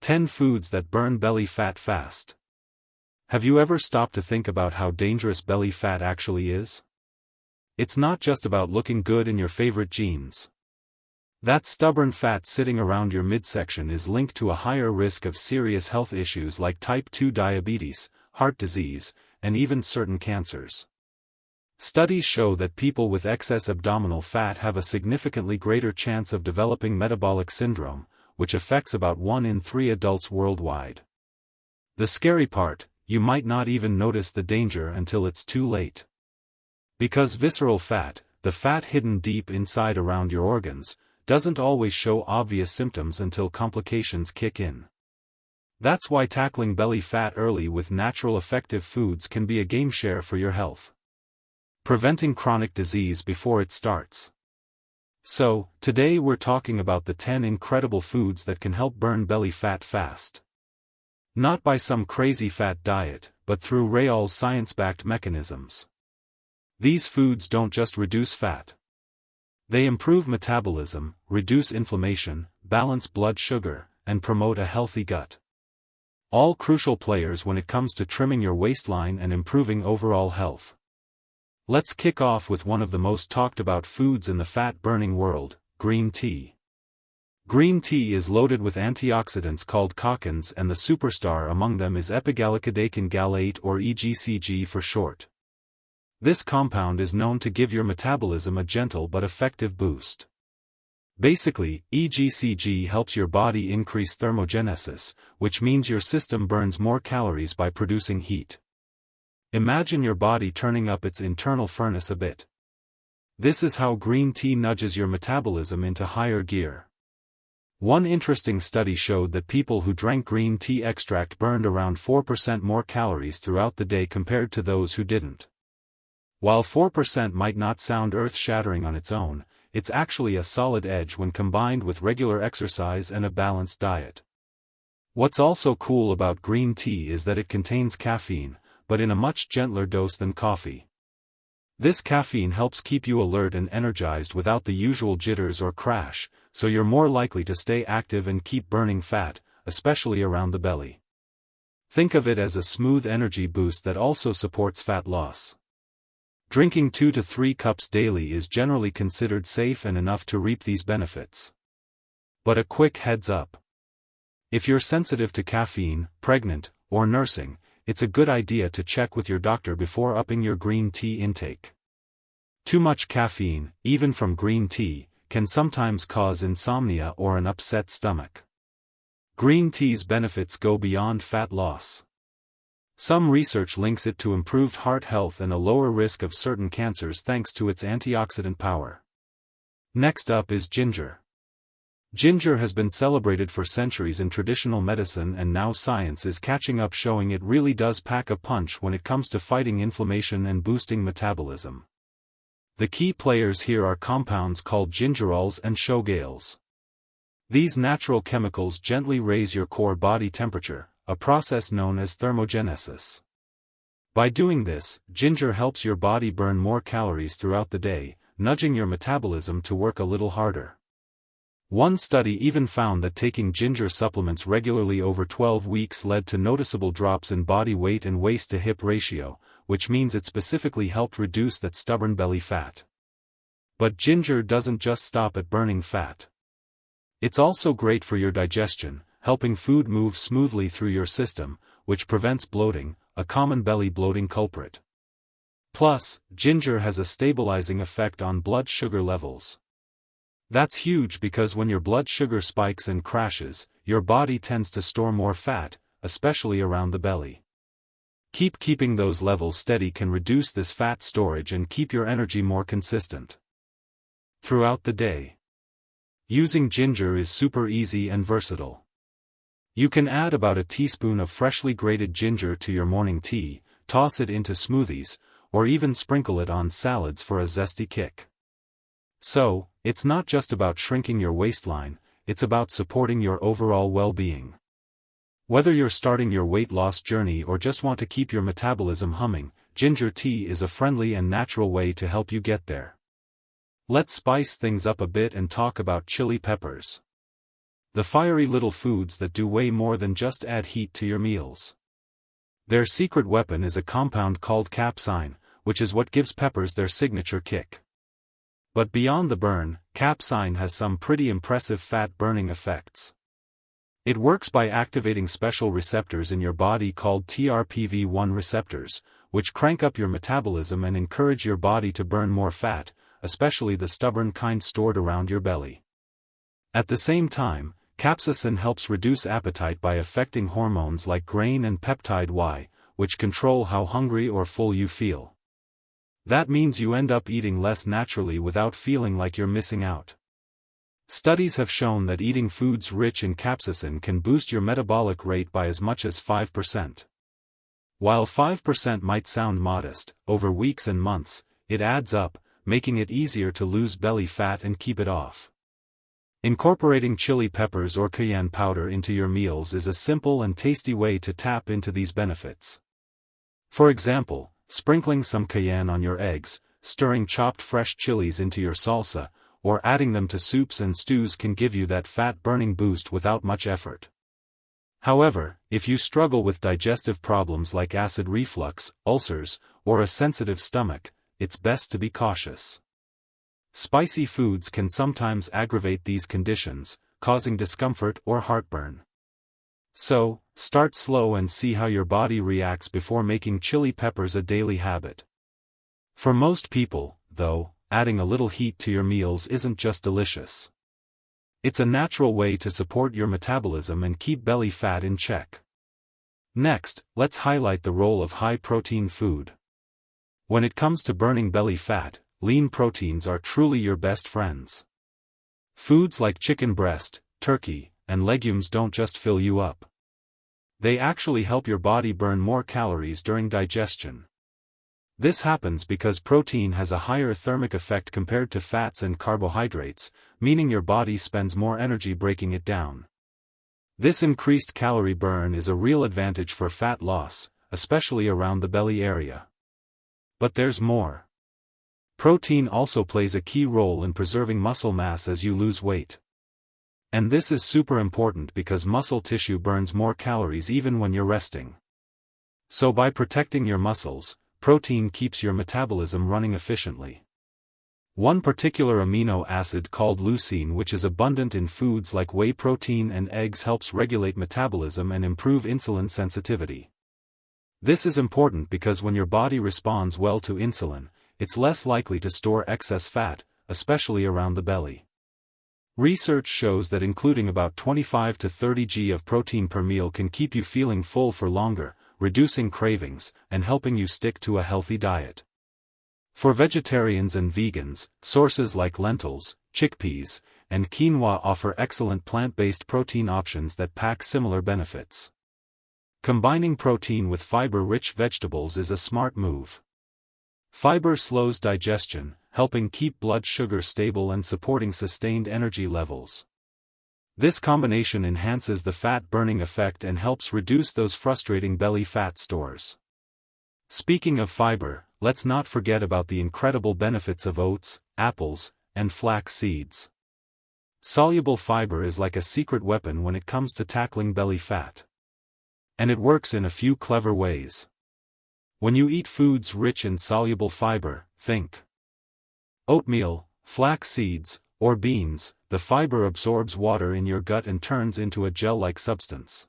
10 Foods that burn belly fat fast. Have you ever stopped to think about how dangerous belly fat actually is? It's not just about looking good in your favorite jeans. That stubborn fat sitting around your midsection is linked to a higher risk of serious health issues like type 2 diabetes, heart disease, and even certain cancers. Studies show that people with excess abdominal fat have a significantly greater chance of developing metabolic syndrome, which affects about 1 in 3 adults worldwide. The scary part, you might not even notice the danger until it's too late. Because visceral fat, the fat hidden deep inside around your organs, doesn't always show obvious symptoms until complications kick in. That's why tackling belly fat early with natural effective foods can be a game-changer for your health. Preventing chronic disease before it starts. So, today we're talking about the 10 incredible foods that can help burn belly fat fast. Not by some crazy fat diet, but through real science-backed mechanisms. These foods don't just reduce fat. They improve metabolism, reduce inflammation, balance blood sugar, and promote a healthy gut. All crucial players when it comes to trimming your waistline and improving overall health. Let's kick off with one of the most talked about foods in the fat-burning world, green tea. Green tea is loaded with antioxidants called catechins, and the superstar among them is epigallocadecin gallate, or EGCG for short. This compound is known to give your metabolism a gentle but effective boost. Basically, EGCG helps your body increase thermogenesis, which means your system burns more calories by producing heat. Imagine your body turning up its internal furnace a bit. This is how green tea nudges your metabolism into higher gear. One interesting study showed that people who drank green tea extract burned around 4% more calories throughout the day compared to those who didn't. While 4% might not sound earth-shattering on its own, it's actually a solid edge when combined with regular exercise and a balanced diet. What's also cool about green tea is that it contains caffeine, but in a much gentler dose than coffee. This caffeine helps keep you alert and energized without the usual jitters or crash, so you're more likely to stay active and keep burning fat, especially around the belly. Think of it as a smooth energy boost that also supports fat loss. Drinking 2 to 3 cups daily is generally considered safe and enough to reap these benefits. But a quick heads up. If you're sensitive to caffeine, pregnant, or nursing, it's a good idea to check with your doctor before upping your green tea intake. Too much caffeine, even from green tea, can sometimes cause insomnia or an upset stomach. Green tea's benefits go beyond fat loss. Some research links it to improved heart health and a lower risk of certain cancers thanks to its antioxidant power. Next up is ginger. Ginger has been celebrated for centuries in traditional medicine, and now science is catching up, showing it really does pack a punch when it comes to fighting inflammation and boosting metabolism. The key players here are compounds called gingerols and shogales. These natural chemicals gently raise your core body temperature, a process known as thermogenesis. By doing this, ginger helps your body burn more calories throughout the day, nudging your metabolism to work a little harder. One study even found that taking ginger supplements regularly over 12 weeks led to noticeable drops in body weight and waist-to-hip ratio, which means it specifically helped reduce that stubborn belly fat. But ginger doesn't just stop at burning fat. It's also great for your digestion, helping food move smoothly through your system, which prevents bloating, a common belly bloating culprit. Plus, ginger has a stabilizing effect on blood sugar levels. That's huge because when your blood sugar spikes and crashes, your body tends to store more fat, especially around the belly. Keeping those levels steady can reduce this fat storage and keep your energy more consistent throughout the day. Using ginger is super easy and versatile. You can add about a teaspoon of freshly grated ginger to your morning tea, toss it into smoothies, or even sprinkle it on salads for a zesty kick. So, it's not just about shrinking your waistline, it's about supporting your overall well-being. Whether you're starting your weight loss journey or just want to keep your metabolism humming, ginger tea is a friendly and natural way to help you get there. Let's spice things up a bit and talk about chili peppers. The fiery little foods that do way more than just add heat to your meals. Their secret weapon is a compound called capsaicin, which is what gives peppers their signature kick. But beyond the burn, capsaicin has some pretty impressive fat-burning effects. It works by activating special receptors in your body called TRPV1 receptors, which crank up your metabolism and encourage your body to burn more fat, especially the stubborn kind stored around your belly. At the same time, capsaicin helps reduce appetite by affecting hormones like grain and peptide Y, which control how hungry or full you feel. That means you end up eating less naturally without feeling like you're missing out. Studies have shown that eating foods rich in capsaicin can boost your metabolic rate by as much as 5%. While 5% might sound modest, over weeks and months, it adds up, making it easier to lose belly fat and keep it off. Incorporating chili peppers or cayenne powder into your meals is a simple and tasty way to tap into these benefits. For example, sprinkling some cayenne on your eggs, stirring chopped fresh chilies into your salsa, or adding them to soups and stews can give you that fat-burning boost without much effort. However, if you struggle with digestive problems like acid reflux, ulcers, or a sensitive stomach, it's best to be cautious. Spicy foods can sometimes aggravate these conditions, causing discomfort or heartburn. So, start slow and see how your body reacts before making chili peppers a daily habit. For most people, though, adding a little heat to your meals isn't just delicious. It's a natural way to support your metabolism and keep belly fat in check. Next, let's highlight the role of high-protein food. When it comes to burning belly fat, lean proteins are truly your best friends. Foods like chicken breast, turkey, and legumes don't just fill you up. They actually help your body burn more calories during digestion. This happens because protein has a higher thermic effect compared to fats and carbohydrates, meaning your body spends more energy breaking it down. This increased calorie burn is a real advantage for fat loss, especially around the belly area. But there's more. Protein also plays a key role in preserving muscle mass as you lose weight. And this is super important because muscle tissue burns more calories even when you're resting. So by protecting your muscles, protein keeps your metabolism running efficiently. One particular amino acid called leucine, which is abundant in foods like whey protein and eggs, helps regulate metabolism and improve insulin sensitivity. This is important because when your body responds well to insulin, it's less likely to store excess fat, especially around the belly. Research shows that including about 25 to 30 g of protein per meal can keep you feeling full for longer, reducing cravings, and helping you stick to a healthy diet. For vegetarians and vegans, sources like lentils, chickpeas, and quinoa offer excellent plant-based protein options that pack similar benefits. Combining protein with fiber-rich vegetables is a smart move. Fiber slows digestion, helping keep blood sugar stable and supporting sustained energy levels. This combination enhances the fat-burning effect and helps reduce those frustrating belly fat stores. Speaking of fiber, let's not forget about the incredible benefits of oats, apples, and flax seeds. Soluble fiber is like a secret weapon when it comes to tackling belly fat. And it works in a few clever ways. When you eat foods rich in soluble fiber, think oatmeal, flax seeds, or beans, the fiber absorbs water in your gut and turns into a gel-like substance.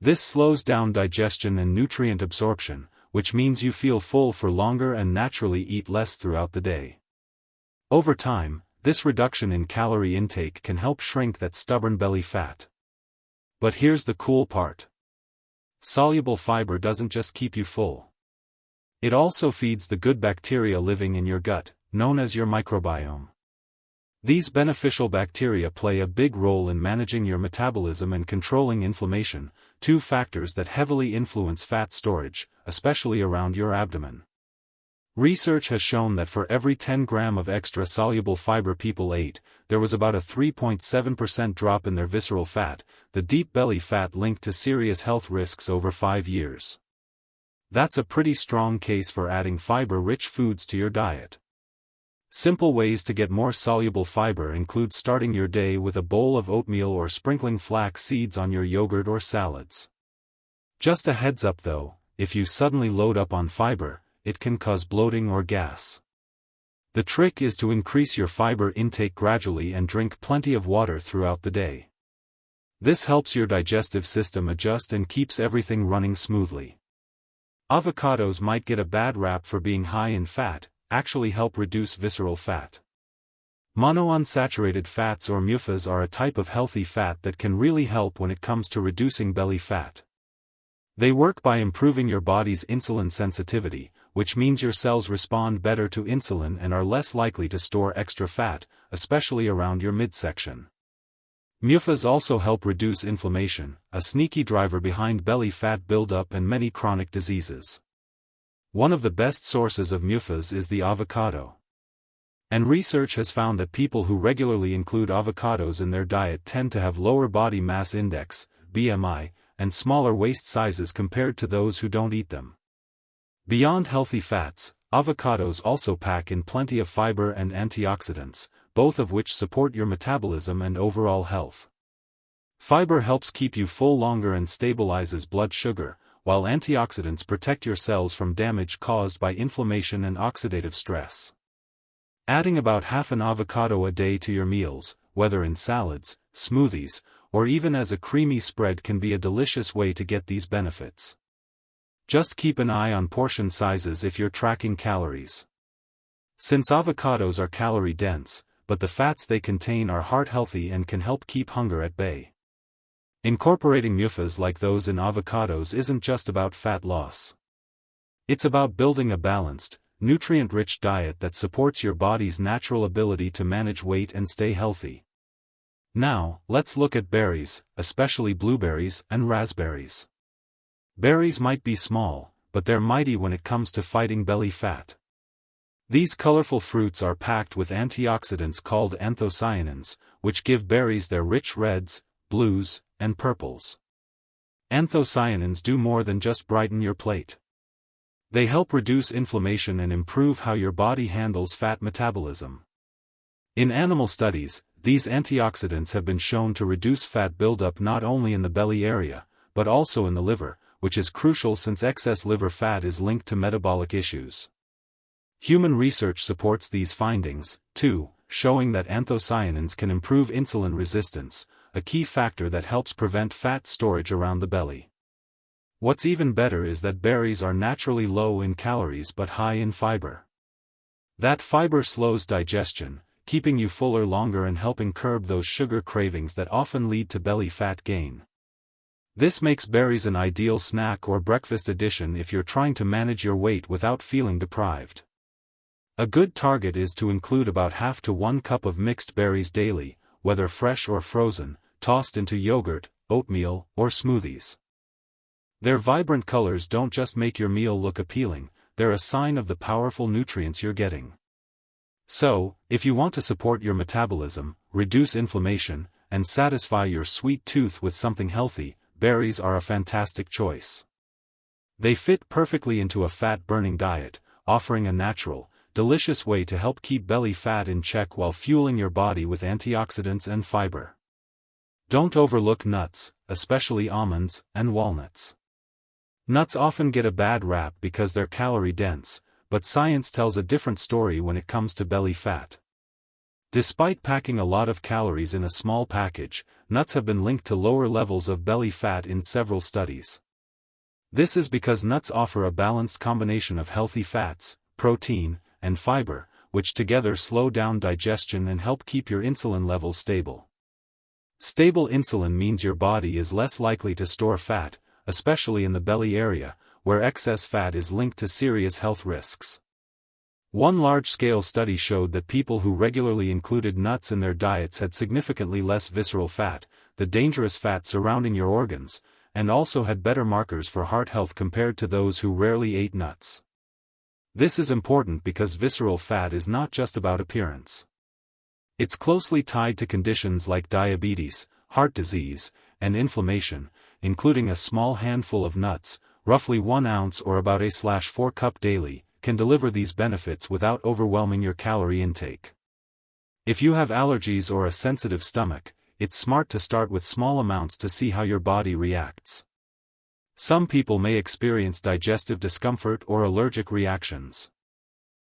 This slows down digestion and nutrient absorption, which means you feel full for longer and naturally eat less throughout the day. Over time, this reduction in calorie intake can help shrink that stubborn belly fat. But here's the cool part. Soluble fiber doesn't just keep you full. It also feeds the good bacteria living in your gut, known as your microbiome. These beneficial bacteria play a big role in managing your metabolism and controlling inflammation, two factors that heavily influence fat storage, especially around your abdomen. Research has shown that for every 10 grams of extra soluble fiber people ate, there was about a 3.7% drop in their visceral fat, the deep belly fat linked to serious health risks over 5 years. That's a pretty strong case for adding fiber-rich foods to your diet. Simple ways to get more soluble fiber include starting your day with a bowl of oatmeal or sprinkling flax seeds on your yogurt or salads. Just a heads up though, if you suddenly load up on fiber, it can cause bloating or gas. The trick is to increase your fiber intake gradually and drink plenty of water throughout the day. This helps your digestive system adjust and keeps everything running smoothly. Avocados might get a bad rap for being high in fat, actually help reduce visceral fat. Monounsaturated fats or MUFAs are a type of healthy fat that can really help when it comes to reducing belly fat. They work by improving your body's insulin sensitivity, which means your cells respond better to insulin and are less likely to store extra fat, especially around your midsection. MUFAs also help reduce inflammation, a sneaky driver behind belly fat buildup and many chronic diseases. One of the best sources of MUFAs is the avocado. And research has found that people who regularly include avocados in their diet tend to have lower body mass index, BMI, and smaller waist sizes compared to those who don't eat them. Beyond healthy fats, avocados also pack in plenty of fiber and antioxidants, both of which support your metabolism and overall health. Fiber helps keep you full longer and stabilizes blood sugar, while antioxidants protect your cells from damage caused by inflammation and oxidative stress. Adding about half an avocado a day to your meals, whether in salads, smoothies, or even as a creamy spread can be a delicious way to get these benefits. Just keep an eye on portion sizes if you're tracking calories. Since avocados are calorie-dense, but the fats they contain are heart-healthy and can help keep hunger at bay. Incorporating MUFAs like those in avocados isn't just about fat loss. It's about building a balanced, nutrient-rich diet that supports your body's natural ability to manage weight and stay healthy. Now, let's look at berries, especially blueberries and raspberries. Berries might be small, but they're mighty when it comes to fighting belly fat. These colorful fruits are packed with antioxidants called anthocyanins, which give berries their rich reds, blues, and purples. Anthocyanins do more than just brighten your plate. They help reduce inflammation and improve how your body handles fat metabolism. In animal studies, these antioxidants have been shown to reduce fat buildup not only in the belly area, but also in the liver, which is crucial since excess liver fat is linked to metabolic issues. Human research supports these findings, too, showing that anthocyanins can improve insulin resistance, a key factor that helps prevent fat storage around the belly. What's even better is that berries are naturally low in calories but high in fiber. That fiber slows digestion, keeping you fuller longer and helping curb those sugar cravings that often lead to belly fat gain. This makes berries an ideal snack or breakfast addition if you're trying to manage your weight without feeling deprived. A good target is to include about half to 1 cup of mixed berries daily, whether fresh or frozen, tossed into yogurt, oatmeal, or smoothies. Their vibrant colors don't just make your meal look appealing, they're a sign of the powerful nutrients you're getting. So, if you want to support your metabolism, reduce inflammation, and satisfy your sweet tooth with something healthy, berries are a fantastic choice. They fit perfectly into a fat-burning diet, offering a natural, delicious way to help keep belly fat in check while fueling your body with antioxidants and fiber. Don't overlook nuts, especially almonds and walnuts. Nuts often get a bad rap because they're calorie-dense, but science tells a different story when it comes to belly fat. Despite packing a lot of calories in a small package, nuts have been linked to lower levels of belly fat in several studies. This is because nuts offer a balanced combination of healthy fats, protein, and fiber, which together slow down digestion and help keep your insulin levels stable. Stable insulin means your body is less likely to store fat, especially in the belly area, where excess fat is linked to serious health risks. One large-scale study showed that people who regularly included nuts in their diets had significantly less visceral fat, the dangerous fat surrounding your organs, and also had better markers for heart health compared to those who rarely ate nuts. This is important because visceral fat is not just about appearance. It's closely tied to conditions like diabetes, heart disease, and inflammation, including a small handful of nuts, roughly 1 ounce or about 1/4 cup daily, can deliver these benefits without overwhelming your calorie intake. If you have allergies or a sensitive stomach, it's smart to start with small amounts to see how your body reacts. Some people may experience digestive discomfort or allergic reactions.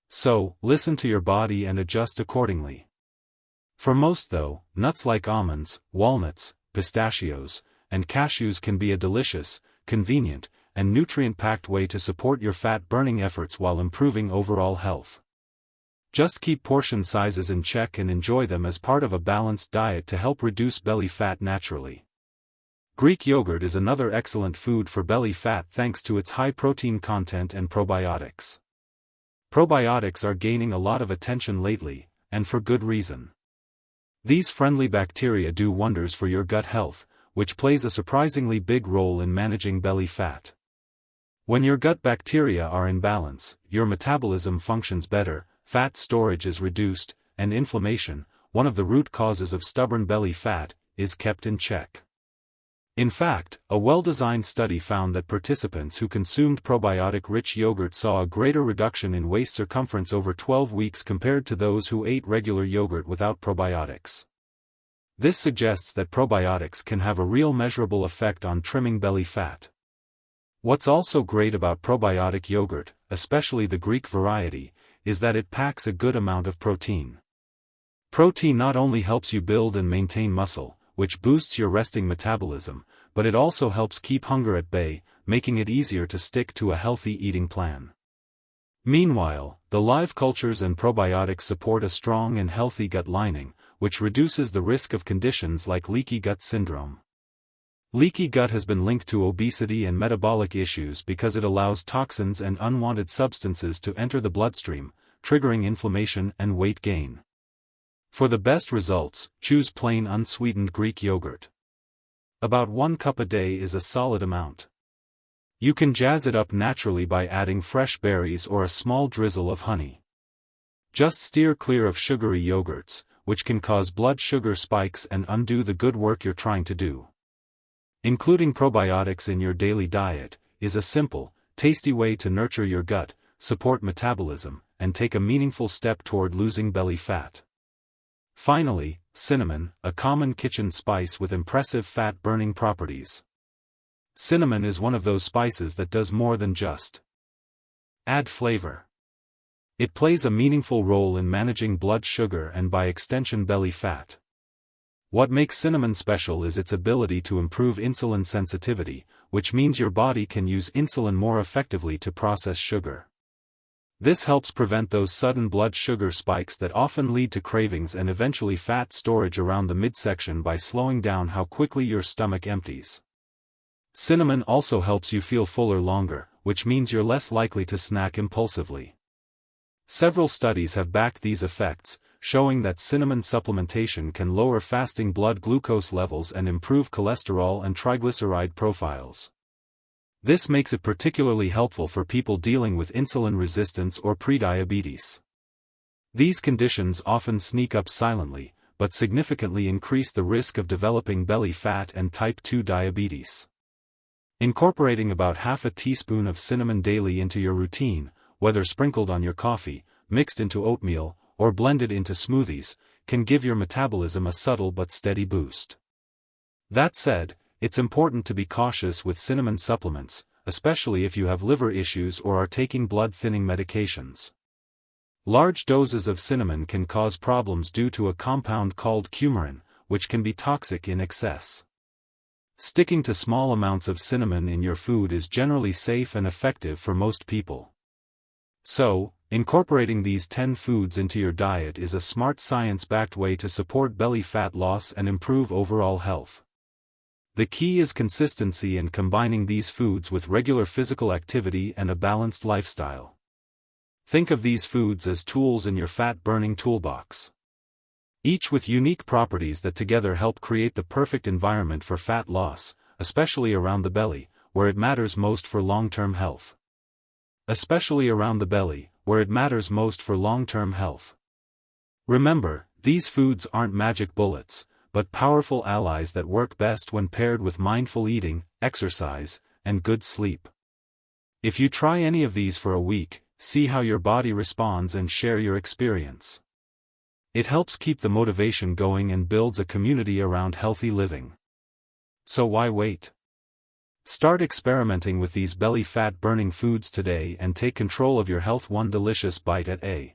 So, listen to your body and adjust accordingly. For most though, nuts like almonds, walnuts, pistachios, and cashews can be a delicious, convenient, and nutrient-packed way to support your fat-burning efforts while improving overall health. Just keep portion sizes in check and enjoy them as part of a balanced diet to help reduce belly fat naturally. Greek yogurt is another excellent food for belly fat thanks to its high protein content and probiotics. Probiotics are gaining a lot of attention lately, and for good reason. These friendly bacteria do wonders for your gut health, which plays a surprisingly big role in managing belly fat. When your gut bacteria are in balance, your metabolism functions better, fat storage is reduced, and inflammation, one of the root causes of stubborn belly fat, is kept in check. In fact, a well-designed study found that participants who consumed probiotic-rich yogurt saw a greater reduction in waist circumference over 12 weeks compared to those who ate regular yogurt without probiotics. This suggests that probiotics can have a real measurable effect on trimming belly fat. What's also great about probiotic yogurt, especially the Greek variety, is that it packs a good amount of protein. Protein not only helps you build and maintain muscle, which boosts your resting metabolism, but it also helps keep hunger at bay, making it easier to stick to a healthy eating plan. Meanwhile, the live cultures and probiotics support a strong and healthy gut lining, which reduces the risk of conditions like leaky gut syndrome. Leaky gut has been linked to obesity and metabolic issues because it allows toxins and unwanted substances to enter the bloodstream, triggering inflammation and weight gain. For the best results, choose plain unsweetened Greek yogurt. About 1 cup a day is a solid amount. You can jazz it up naturally by adding fresh berries or a small drizzle of honey. Just steer clear of sugary yogurts, which can cause blood sugar spikes and undo the good work you're trying to do. Including probiotics in your daily diet is a simple, tasty way to nurture your gut, support metabolism, and take a meaningful step toward losing belly fat. Finally, cinnamon, a common kitchen spice with impressive fat-burning properties. Cinnamon is one of those spices that does more than just add flavor. It plays a meaningful role in managing blood sugar and by extension belly fat. What makes cinnamon special is its ability to improve insulin sensitivity, which means your body can use insulin more effectively to process sugar. This helps prevent those sudden blood sugar spikes that often lead to cravings and eventually fat storage around the midsection by slowing down how quickly your stomach empties. Cinnamon also helps you feel fuller longer, which means you're less likely to snack impulsively. Several studies have backed these effects, showing that cinnamon supplementation can lower fasting blood glucose levels and improve cholesterol and triglyceride profiles. This makes it particularly helpful for people dealing with insulin resistance or prediabetes. These conditions often sneak up silently, but significantly increase the risk of developing belly fat and type 2 diabetes. Incorporating about half a teaspoon of cinnamon daily into your routine, whether sprinkled on your coffee, mixed into oatmeal, or blended into smoothies, can give your metabolism a subtle but steady boost. That said, it's important to be cautious with cinnamon supplements, especially if you have liver issues or are taking blood-thinning medications. Large doses of cinnamon can cause problems due to a compound called coumarin, which can be toxic in excess. Sticking to small amounts of cinnamon in your food is generally safe and effective for most people. So, incorporating these 10 foods into your diet is a smart science-backed way to support belly fat loss and improve overall health. The key is consistency and combining these foods with regular physical activity and a balanced lifestyle. Think of these foods as tools in your fat-burning toolbox. Each with unique properties that together help create the perfect environment for fat loss, especially around the belly, where it matters most for long-term health. Especially around the belly, where it matters most for long-term health. Remember, these foods aren't magic bullets, but powerful allies that work best when paired with mindful eating, exercise, and good sleep. If you try any of these for a week, See how your body responds and share your experience. It helps keep the motivation going and builds a community around healthy living. So why wait? Start experimenting with these belly fat burning foods today and take control of your health one delicious bite at a